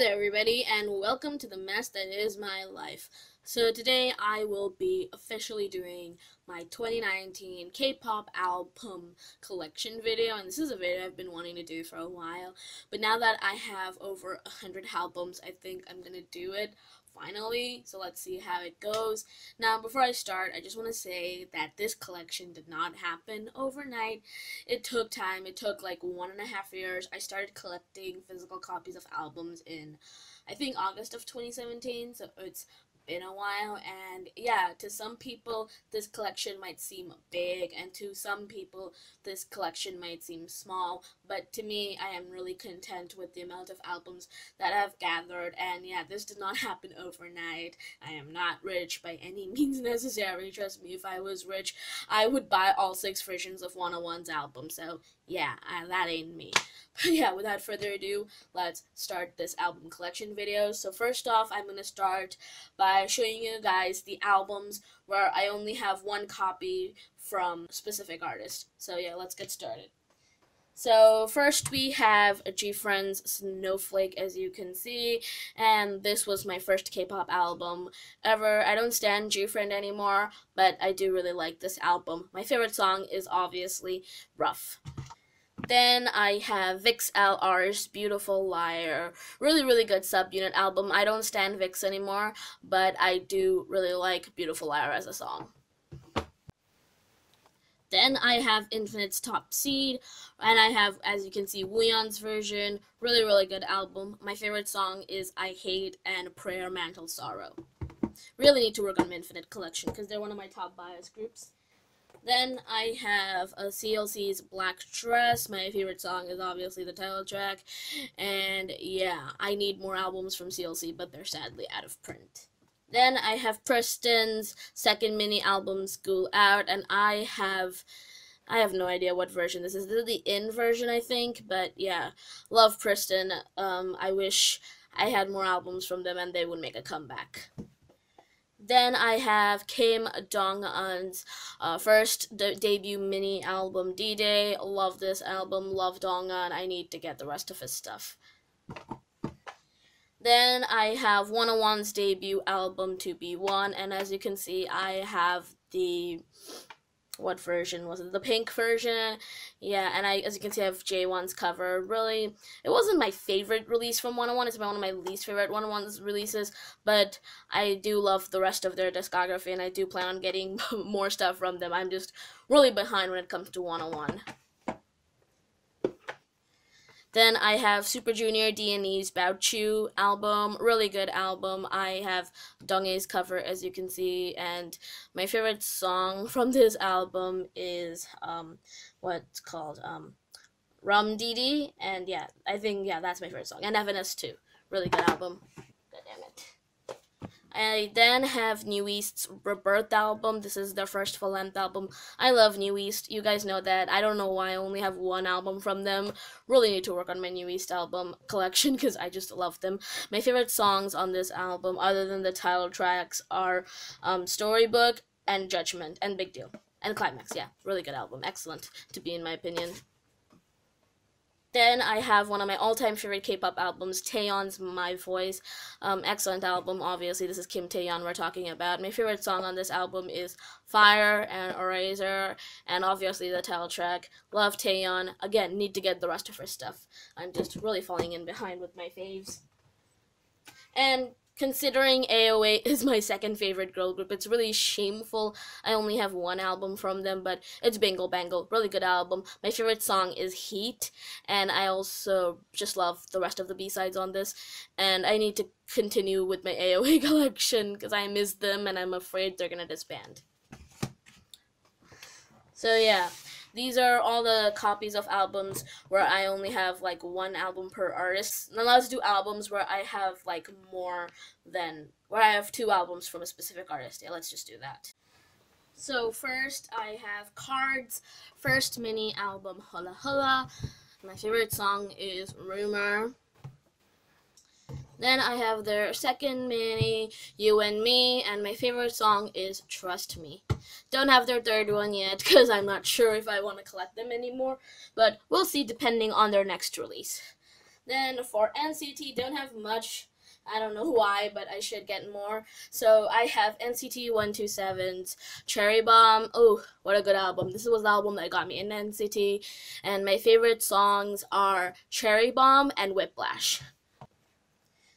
there everybody, and welcome to the mess that is my life. So today I will be officially doing my 2019 K-pop album collection video, and this is a video I've been wanting to do for a while, but now that I have over 100 albums, I think I'm gonna do it finally. So let's see how it goes. Now before I start, I just want to say that this collection did not happen overnight. It took time. It took like 1.5 years. I started collecting physical copies of albums in I think August of 2017, so it's been a while. And yeah, to some people this collection might seem big, and to some people this collection might seem small, but to me, I am really content with the amount of albums that I've gathered. And yeah, this did not happen overnight. I am not rich by any means necessary. Trust me, if I was rich, I would buy all 6 versions of 101's album. So yeah, that ain't me. But yeah, without further ado, let's start this album collection video. So first off, I'm gonna start by showing you guys the albums where I only have one copy from a specific artist. So yeah, let's get started. So first we have GFriend's Snowflake, as you can see, and this was my first K-pop album ever. I don't stand GFriend anymore, but I do really like this album. My favorite song is obviously Rough. Then I have Vix LR's Beautiful Liar. Really good subunit album. I don't stand Vix anymore, but I do really like Beautiful Liar as a song. Then I have Infinite's Top Seed, and I have, as you can see, Wooyeon's version. Really good album. My favorite song is I Hate and Prayer Mantle Sorrow. Really need to work on my Infinite collection because they're one of my top bias groups. Then I have CLC's Black Dress. My favorite song is obviously the title track. And yeah, I need more albums from CLC, but they're sadly out of print. Then I have Preston's second mini album, School Out, and I have no idea what version this is. This is the in version, I think, but yeah, love Preston. I wish I had more albums from them and they would make a comeback. Then I have Kim Dong-eun's first debut mini album, D-Day. Love this album, love Dong-eun. I need to get the rest of his stuff. Then I have 101's debut album, To Be One, and as you can see, I have the, what version was it? The pink version. Yeah, and as you can see, I have J1's cover. Really, it wasn't my favorite release from 101. It's one of my least favorite 101's releases, but I do love the rest of their discography, and I do plan on getting more stuff from them. I'm just really behind when it comes to 101. Then I have Super Junior D&E's Bout You album. Really good album. I have Donghae's cover, as you can see, and my favorite song from this album is what's called Rum Didi, and yeah, I think that's my favorite song. And Evanescence too. Really good album. God damn it. I then have New East's Rebirth album. This is their first full-length album. I love New East. You guys know that. I don't know why I only have one album from them. Really need to work on my New East album collection because I just love them. My favorite songs on this album, other than the title tracks, are Storybook and Judgment and Big Deal. And Climax, yeah. Really good album. Excellent to be, in my opinion. Then I have one of my all-time favorite K-pop albums, Taeyeon's My Voice. Excellent album, obviously. This is Kim Taeyeon we're talking about. My favorite song on this album is Fire and Eraser, and obviously the title track. Love Taeyeon. Again, need to get the rest of her stuff. I'm just really falling in behind with my faves. And considering AOA is my second favorite girl group, it's really shameful I only have one album from them, but it's Bingle Bangle. Really good album. My favorite song is Heat, and I also just love the rest of the B-sides on this, and I need to continue with my AOA collection because I miss them and I'm afraid they're gonna disband. So yeah, these are all the copies of albums where I only have like one album per artist. Now let's do albums where I have like more than, where I have 2 albums from a specific artist. Yeah, let's just do that. So first I have Card's first mini album, Holla Holla. My favorite song is Rumor. Then I have their second mini, You and Me, and my favorite song is Trust Me. Don't have their third one yet, because I'm not sure if I want to collect them anymore, but we'll see depending on their next release. Then for NCT, don't have much. I don't know why, but I should get more. So I have NCT 127's Cherry Bomb. Oh, what a good album. This was the album that got me in NCT. And my favorite songs are Cherry Bomb and Whiplash.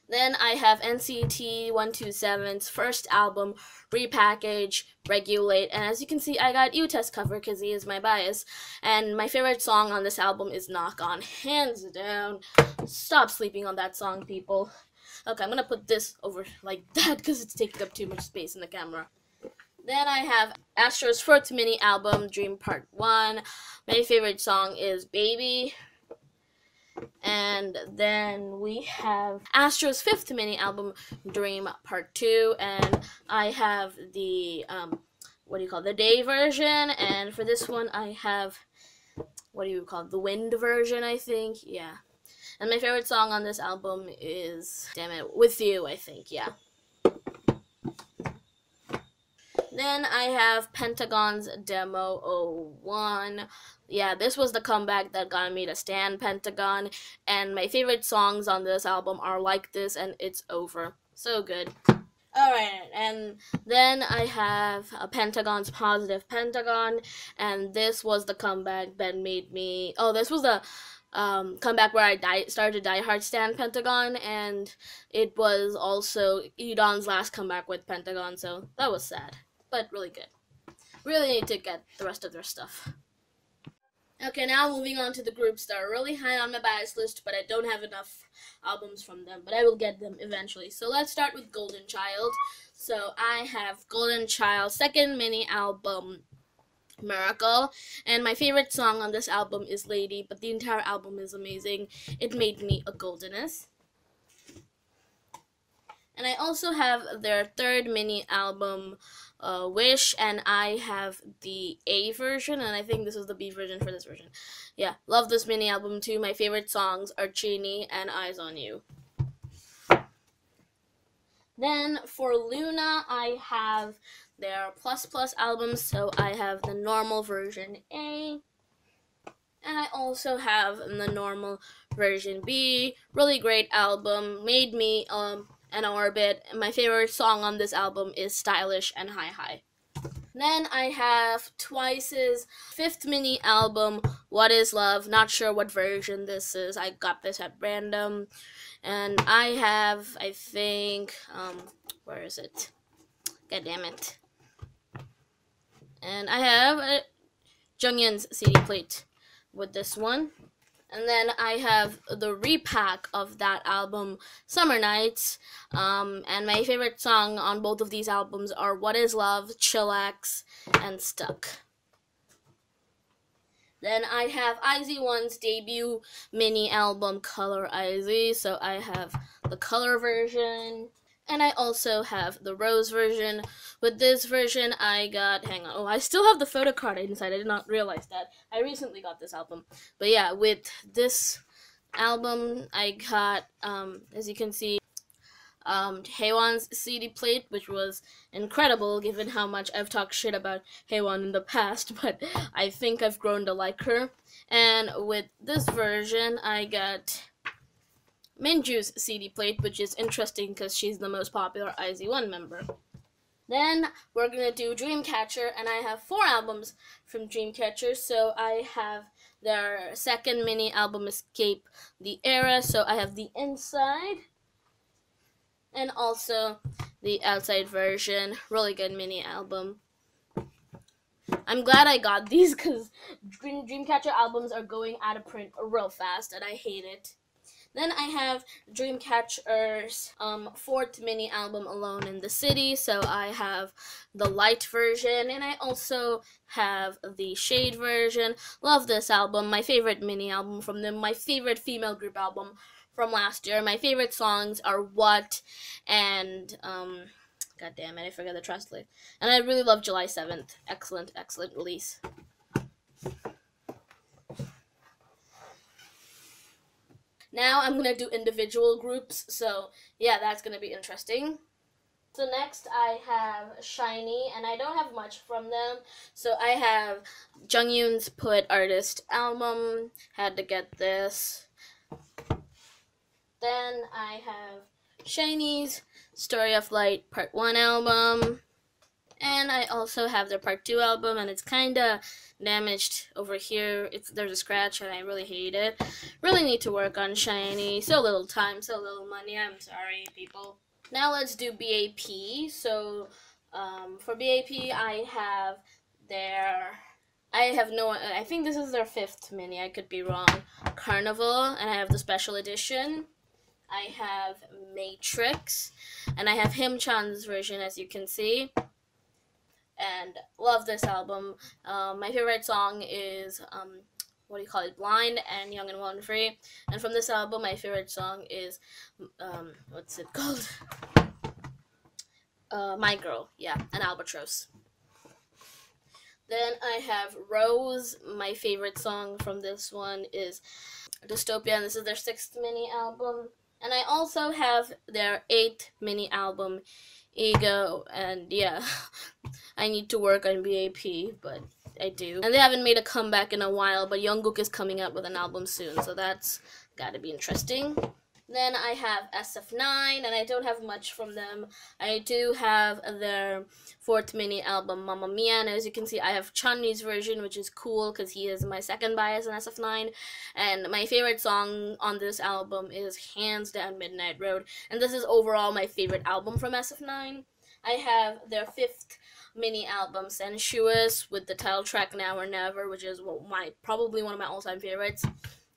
Then I have NCT 127's first album, Repackage, Regulate, and as you can see, I got U-Test cover because he is my bias. And my favorite song on this album is Knock On, hands down. Stop sleeping on that song, people. Okay, I'm gonna put this over like that because it's taking up too much space in the camera. Then I have Astro's first mini album, Dream Part 1. My favorite song is Baby. And then we have Astro's fifth mini album, Dream Part 2, and I have the the day version, and for this one I have the wind version, I think. Yeah. And my favorite song on this album is With You, I think. Yeah. Then I have Pentagon's Demo 01. Yeah, this was the comeback that got me to stan Pentagon, and my favorite songs on this album are Like This and It's Over. So good. Alright, and then I have Pentagon's Positive Pentagon, and this was the comeback that made me... Oh, this was the comeback where I started to Die Hard stan Pentagon, and it was also Eudon's last comeback with Pentagon, so that was sad. But really good. Really need to get the rest of their stuff. Okay, now moving on to the groups that are really high on my bias list, but I don't have enough albums from them, but I will get them eventually. So let's start with Golden Child. So I have Golden Child's second mini album, Miracle, and my favorite song on this album is Lady, but the entire album is amazing. It made me a goldeness. And I also have their third mini album, Wish, and I have the A version, and I think this is the B version for this version. Yeah, love this mini album too. My favorite songs are Genie and Eyes on You. Then for Luna, I have their Plus Plus albums, so I have the normal version A, and I also have the normal version B. Really great album, made me an orbit. My favorite song on this album is Stylish and High High. Then I have Twice's fifth mini album, What Is Love. Not sure what version this is. I got this at random. And I have, I think, where is it? God damn it. And I have Junghyun's CD plate with this one. And then I have the repack of that album, Summer Nights. And my favorite song on both of these albums are What Is Love, Chillax, and Stuck. Then I have IZ*ONE's debut mini album, Color IZ. So I have the color version. And I also have the rose version. With this version, I got, I still have the photo card inside. I did not realize that. I recently got this album. But yeah, with this album, I got, as you can see, Haewon's CD plate, which was incredible given how much I've talked shit about Haewon in the past, but I think I've grown to like her. And with this version, I got Minju's CD plate, which is interesting because she's the most popular IZ*ONE member. Then we're going to do Dreamcatcher, and I have 4 albums from Dreamcatcher. So I have their second mini album, Escape the Era. So I have the inside and also the outside version. Really good mini album. I'm glad I got these because Dreamcatcher albums are going out of print real fast, and I hate it. Then I have Dreamcatcher's 4th mini album, Alone in the City. So I have the light version, and I also have the shade version. Love this album. My favorite mini album from them. My favorite female group album from last year. My favorite songs are What and God damn it, I forgot the translate. And I really love July 7th. Excellent, excellent release. Now I'm going to do individual groups, so yeah, that's going to be interesting. So next I have SHINee, and I don't have much from them. So I have Junghyun's Poet Artist album, had to get this. Then I have SHINee's Story of Light Part 1 album. And I also have their Part 2 album, and it's kind of damaged over here. There's a scratch, and I really hate it. Really need to work on SHINee. So little time, so little money. I'm sorry, people. Now let's do b.a.p. So for b.a.p, I have their... I think this is their 5th mini, I could be wrong. Carnival, and I have the special edition. I have Matrix, and I have Himchan's version, as you can see. And love this album. My favorite song is, Blind and Young and Wild and Free. And from this album, my favorite song is, what's it called? My Girl, yeah, and Albatross. Then I have Rose. My favorite song from this one is Dystopia, and this is their 6th mini album. And I also have their 8th mini album, Ego, and yeah, I need to work on b.a.p, but I do. And they haven't made a comeback in a while, but Jungkook is coming out with an album soon, so that's gotta be interesting. Then I have SF9, and I don't have much from them. I do have their 4th mini album, Mamma Mia, and as you can see, I have Chanye's version, which is cool because he is my second bias in SF9. And my favorite song on this album is hands down Midnight Road, and this is overall my favorite album from SF9. I have their 5th mini album, Sensuous, with the title track Now or Never, which is probably one of my all-time favorites.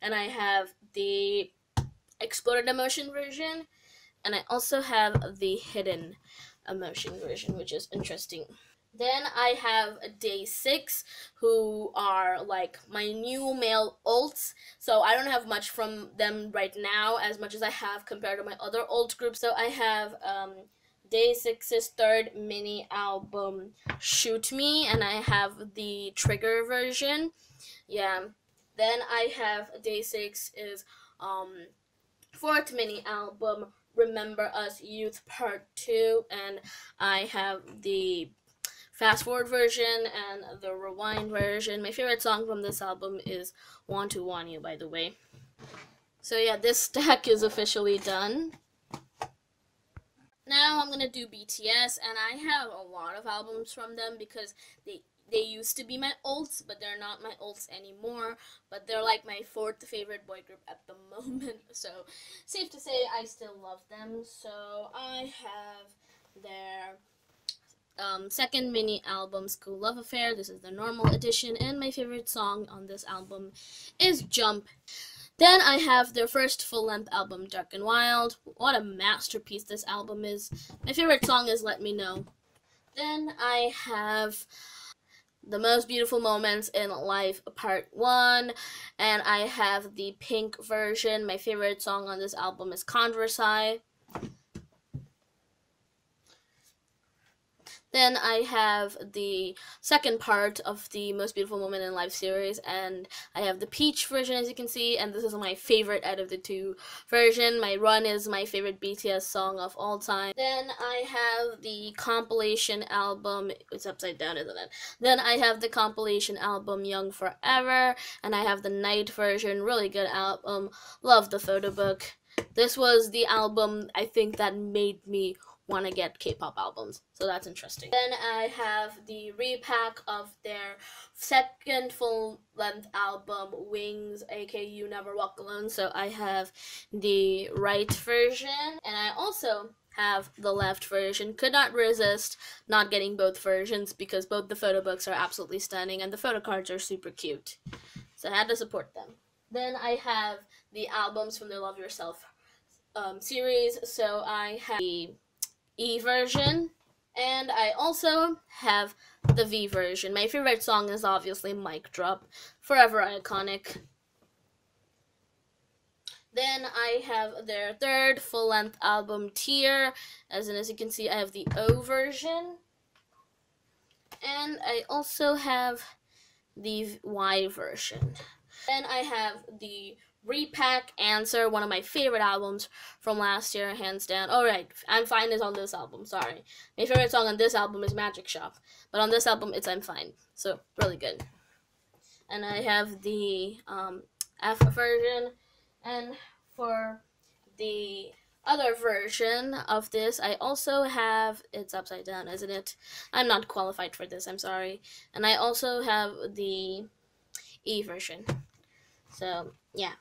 And I have the Exploded Emotion version, and I also have the Hidden Emotion version, which is interesting. Then I have Day 6, who are like my new male alts, so I don't have much from them right now, as much as I have compared to my other alt groups. So I have Day 6's 3rd mini album, Shoot Me, and I have the Trigger version. Yeah. Then I have Day 6's 4th mini album, Remember Us Youth Part 2, and I have the fast forward version and the rewind version. My favorite song from this album is Want to Want You, by the way. So yeah, this stack is officially done. Now I'm gonna do BTS, and I have a lot of albums from them because they used to be my alts, but they're not my alts anymore. But they're like my 4th favorite boy group at the moment. So safe to say I still love them. So I have their 2nd mini album, School Love Affair. This is the normal edition, and my favorite song on this album is Jump. Then I have their 1st full-length album, Dark and Wild. What a masterpiece this album is. My favorite song is Let Me Know. Then I have The Most Beautiful Moments in Life Part 1, and I have the Pink version. My favorite song on this album is Converse. Then I have the 2nd part of the Most Beautiful Moment in Life series, and I have the Peach version, as you can see, and this is my favorite out of the 2 version. My Run is my favorite BTS song of all time. Then I have the compilation album, it's upside down, isn't it? Then I have the compilation album, Young Forever, and I have the Night version, really good album, love the photo book. This was the album, I think, that made me want to get K-pop albums, so that's interesting. Then I have the repack of their 2nd full-length album, Wings, aka You Never Walk Alone. So I have the right version, and I also have the left version. Could not resist not getting both versions because both the photo books are absolutely stunning and the photo cards are super cute, so I had to support them. Then I have the albums from the Love Yourself series. So I have the E version, and I also have the V version. My favorite song is obviously Mic Drop, forever iconic. Then I have their 3rd full-length album, Tear, as you can see, I have the O version, and I also have the Y version. Then I have the repack Answer, one of my favorite albums from last year, hands down. Alright, I'm Fine is on this album, sorry. My favorite song on this album is Magic Shop, but on this album it's I'm Fine, so really good. And I have the F version, and for the other version of this, I also have, it's upside down, isn't it? I'm not qualified for this, I'm sorry. And I also have the E version. So, yeah.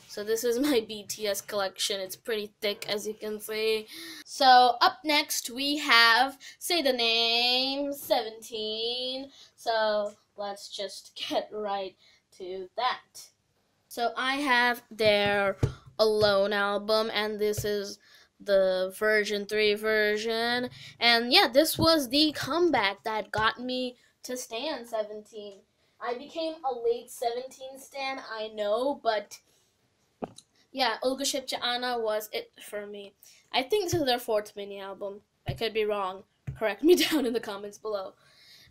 So this is my BTS collection. It's pretty thick, as you can see. So up next we have Say the Name 17. So let's just get right to that. So I have their Alone album, and this is the version 3 version. And yeah, this was the comeback that got me to stan 17. I became a late 17 stan, I know, but yeah, Olga Shipcha was it for me. I think this is their fourth mini album. I could be wrong. Correct me down in the comments below.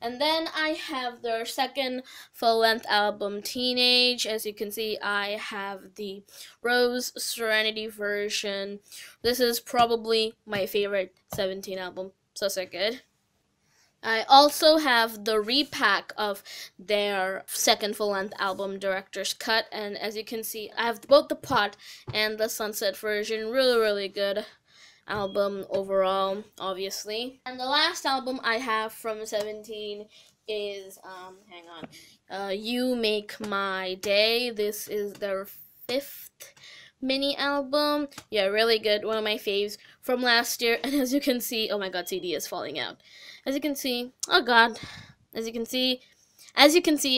And then I have their second full-length album, Teenage. As you can see, I have the Rose Serenity version. This is probably my favorite 17 album. So good. I also have the repack of their second full-length album, Director's Cut, and as you can see, I have both the pot and the sunset version. Really good album overall, obviously. And the last album I have from 17 is, You Make My Day. This is their fifth mini album. Yeah, really good. One of my faves from last year. And as you can see, oh my god, CD is falling out. As you can see, oh god. As you can see,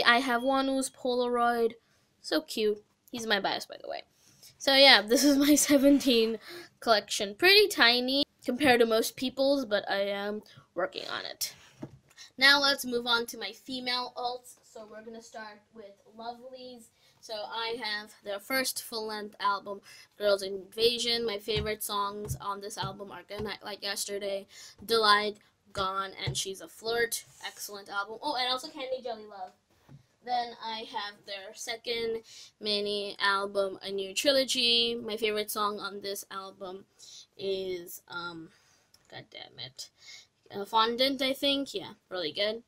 I have one who's Polaroid. So cute. He's my bias, by the way. So yeah, this is my 17 collection. Pretty tiny compared to most people's, but I am working on it. Now let's move on to my female alts. So we're going to start with Lovelyz. So I have their first full-length album, Girls Invasion. My favorite songs on this album are Good Night Like Yesterday, Delight, Gone, and She's a Flirt. Excellent album. Oh, and also Candy Jelly Love. Then I have their second mini album, A New Trilogy. My favorite song on this album is, god damn it, Fondant, I think. Yeah, really good.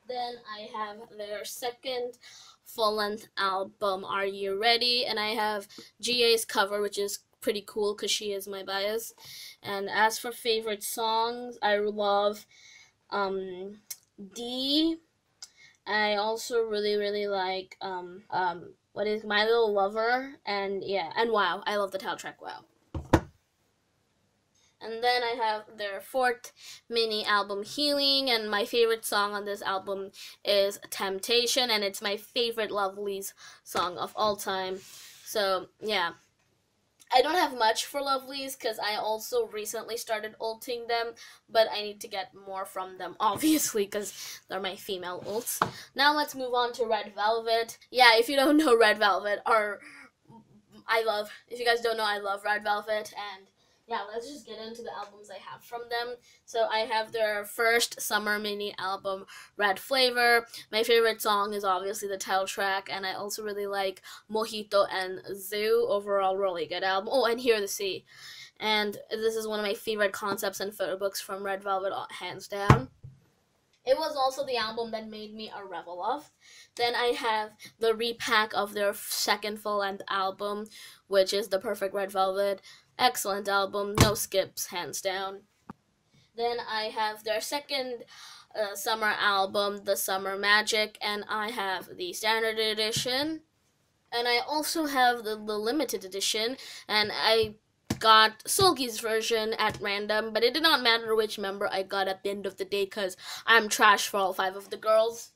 Then I have their second full-length album, Are You Ready? And I have GA's cover, which is pretty cool because she is my bias. And as for favorite songs, I love D. I also really like what is My Little Lover, and yeah, and Wow. I love the title track Wow. And then I have their fourth mini album, Healing, and my favorite song on this album is Temptation, and it's my favorite Lovelyz song of all time. So yeah, I don't have much for Lovelyz because I also recently started ulting them, but I need to get more from them, obviously, because they're my female ults. Now let's move on to Red Velvet. Yeah, if you don't know Red Velvet, if you guys don't know, I love Red Velvet, and yeah, let's just get into the albums I have from them. So I have their first summer mini album, Red Flavor. My favorite song is obviously the title track, and I also really like Mojito and Zoo. Overall, really good album. Oh, and Hear the Sea. And this is one of my favorite concepts and photo books from Red Velvet, hands down. It was also the album that made me a Rebel of. Then I have the repack of their second full-length album, which is The Perfect Red Velvet. Excellent album, no skips, hands down. Then I have their second summer album, The Summer Magic, and I have the standard edition. And I also have the limited edition, and I got Sulgi's version at random, but it did not matter which member I got at the end of the day because I'm trash for all 5 of the girls.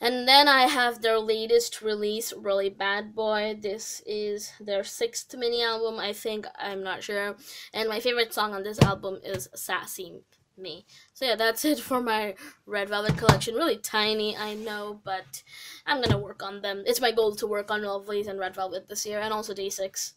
And then I have their latest release, Really Bad Boy. This is their 6th mini album, I think. I'm not sure. And my favorite song on this album is Sassy Me. So yeah, that's it for my Red Velvet collection. Really tiny, I know, but I'm gonna work on them. It's my goal to work on Lovelyz and Red Velvet this year, and also Day6.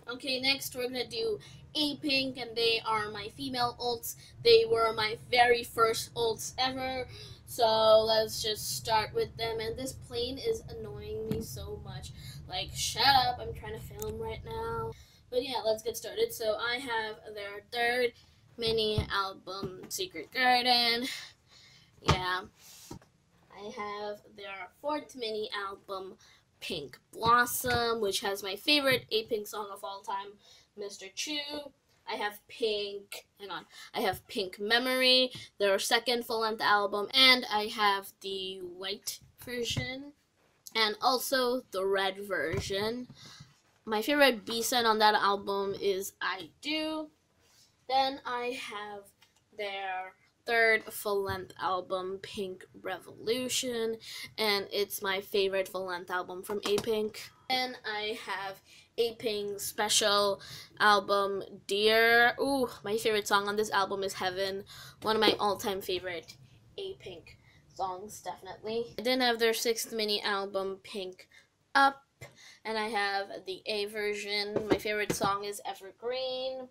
Okay, next we're gonna do A-Pink, and they are my female ults. They were my very first ults ever. So let's just start with them. And this plane is annoying me so much. Like, shut up, I'm trying to film right now. But yeah, let's get started. So I have their third mini album, Secret Garden. Yeah. I have their fourth mini album, Pink Blossom, which has my favorite A-Pink song of all time, Mr. Chu. I have I have Pink Memory, their second full-length album, and I have the white version, and also the red version. My favorite B-side on that album is I Do. Then I have their third full-length album, Pink Revolution, and it's my favorite full-length album from A-Pink. Then I have A-Pink's special album, Dear. Ooh, my favorite song on this album is Heaven, one of my all-time favorite A-Pink songs, definitely. I then have their sixth mini album, Pink Up, and I have the A version. My favorite song is Evergreen.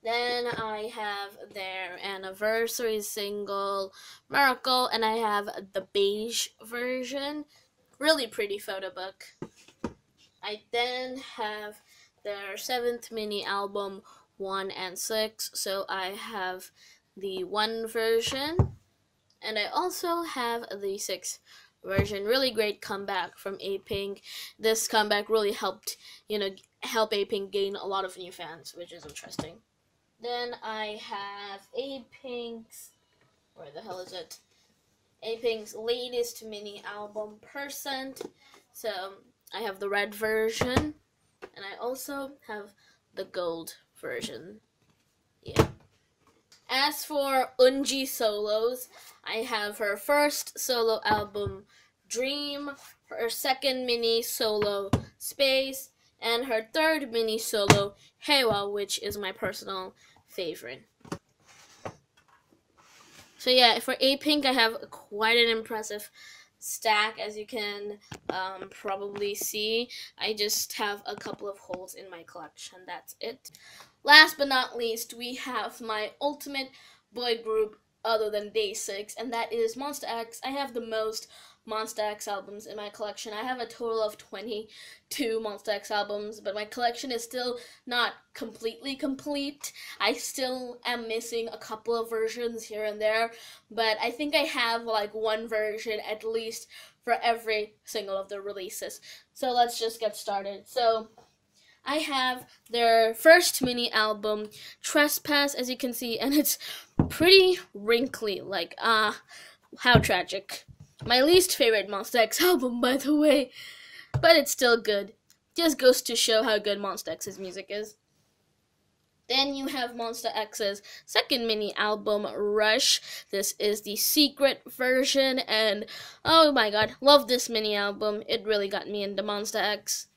Then I have their anniversary single, Miracle, and I have the beige version. Really pretty photo book. I then have their seventh mini album, 1 and 6, so I have the 1 version, and I also have the 6 version. Really great comeback from A-Pink. This comeback really helped, help A-Pink gain a lot of new fans, which is interesting. Then I have A-Pink's, where the hell is it? A-Pink's latest mini album, Percent. So I have the red version, and I also have the gold version. Yeah. As for Eunji solos, I have her first solo album, Dream, her second mini solo, Space, and her third mini solo, Hewa, which is my personal favorite. So yeah, for A-Pink, I have quite an impressive stack, as you can probably see. I just have a couple of holes in my collection, that's it. Last but not least, we have my ultimate boy group other than Day6, and that is Monsta X. I have the most Monsta X albums in my collection. I have a total of 22 Monsta X albums, but my collection is still not completely complete. I still am missing a couple of versions here and there, but I think I have like one version at least for every single of the releases. So let's just get started. So I have their first mini album, Trespass, as you can see, and it's pretty wrinkly, like, how tragic. My least favorite Monsta X album, by the way, but it's still good. Just goes to show how good Monsta X's music is. Then you have Monsta X's second mini album, Rush. This is the secret version, and oh my god, love this mini album. It really got me into Monsta X.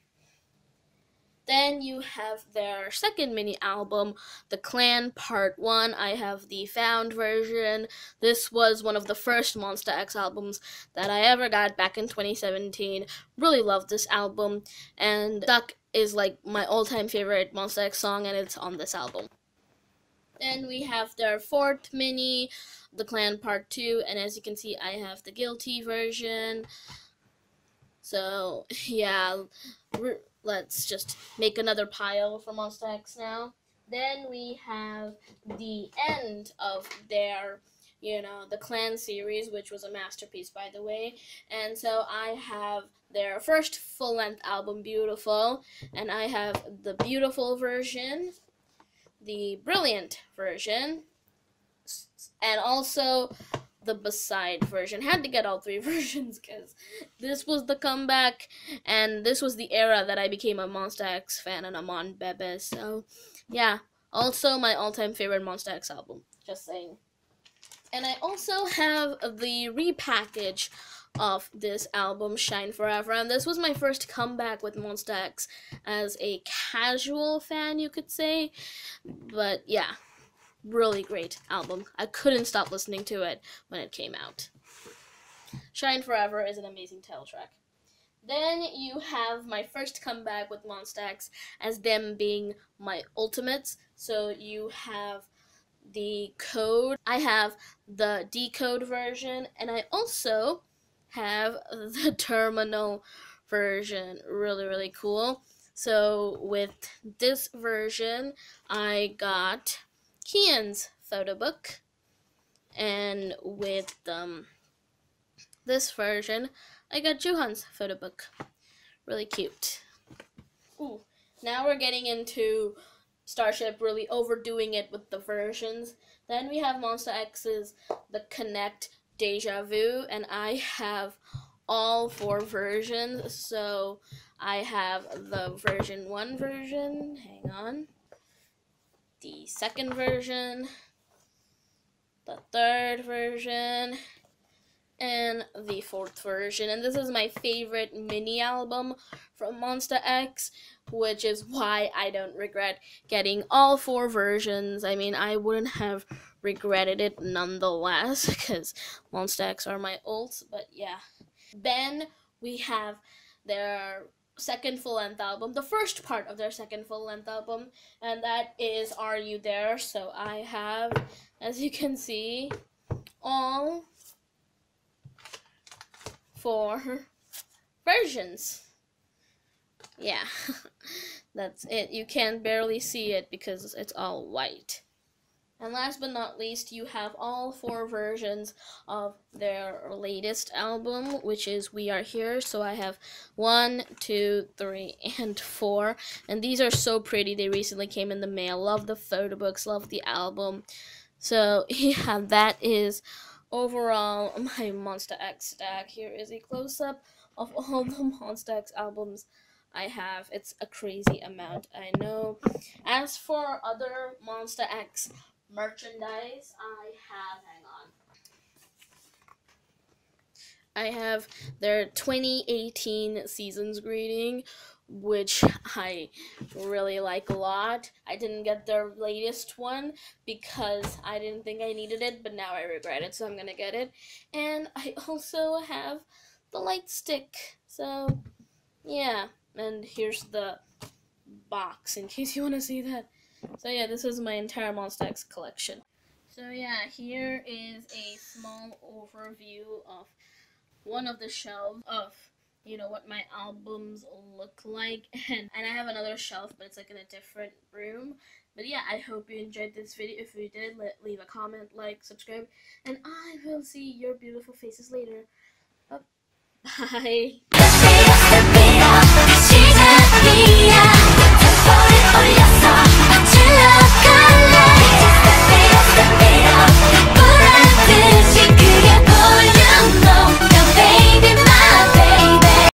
Then you have their second mini album, The Clan Part 1. I have the Found version. This was one of the first Monsta X albums that I ever got back in 2017. Really loved this album, and Duck is like my all-time favorite Monsta X song, and it's on this album. Then we have their fourth mini, The Clan Part 2, and as you can see, I have the Guilty version. So, yeah, let's just make another pile for Monsta X now. Then we have the end of their, the Clan series, which was a masterpiece, by the way. And so I have their first full-length album, Beautiful, and I have the Beautiful version, the Brilliant version, and also the B-side version. Had to get all 3 versions because this was the comeback, and this was the era that I became a Monsta X fan, and I'm on b.a.p. So, yeah. Also, my all-time favorite Monsta X album. Just saying. And I also have the repackage of this album, Shine Forever, and this was my first comeback with Monsta X as a casual fan, you could say. But, yeah. Really great album. I couldn't stop listening to it when it came out. Shine Forever is an amazing title track. Then you have my first comeback with Monsta X as them being my ultimates. So you have the Code. I have the Decode version, and I also have the Terminal version. Really, really cool. So with this version, I got Kian's photo book, and with this version, I got Johan's photo book. really cute. Ooh, now we're getting into Starship really overdoing it with the versions. Then we have Monster X's The Connect Deja Vu, and I have all 4 versions. So I have the version 1 version, hang on, the second version, the third version, and the 4th version. And this is my favorite mini album from Monster X, which is why I don't regret getting all 4 versions. I mean, I wouldn't have regretted it nonetheless, because Monster X are my ults, but yeah. Then we have their second full-length album, the first part of their second full-length album, and that is Are You There? So I have, as you can see, all 4 versions. Yeah, that's it. You can barely see it because it's all white. And last but not least, you have all 4 versions of their latest album, which is We Are Here. So I have 1, 2, 3, and 4. And these are so pretty. They recently came in the mail. Love the photo books, love the album. So yeah, that is overall my Monster X stack. Here is a close-up of all the Monster X albums I have. It's a crazy amount, I know. As for other Monster X merchandise, I have their 2018 seasons greeting, which I really like a lot. I didn't get their latest one because I didn't think I needed it, but now I regret it, so I'm gonna get it. And I also have the light stick, so yeah. And here's the box in case you want to see that. So yeah, this is my entire Monster X collection. So yeah, here is a small overview of one of the shelves of, you know, what my albums look like, and I have another shelf, but it's like in a different room. But yeah, I hope you enjoyed this video. If you did, leave a comment, like, subscribe, and I will see your beautiful faces later. Bye.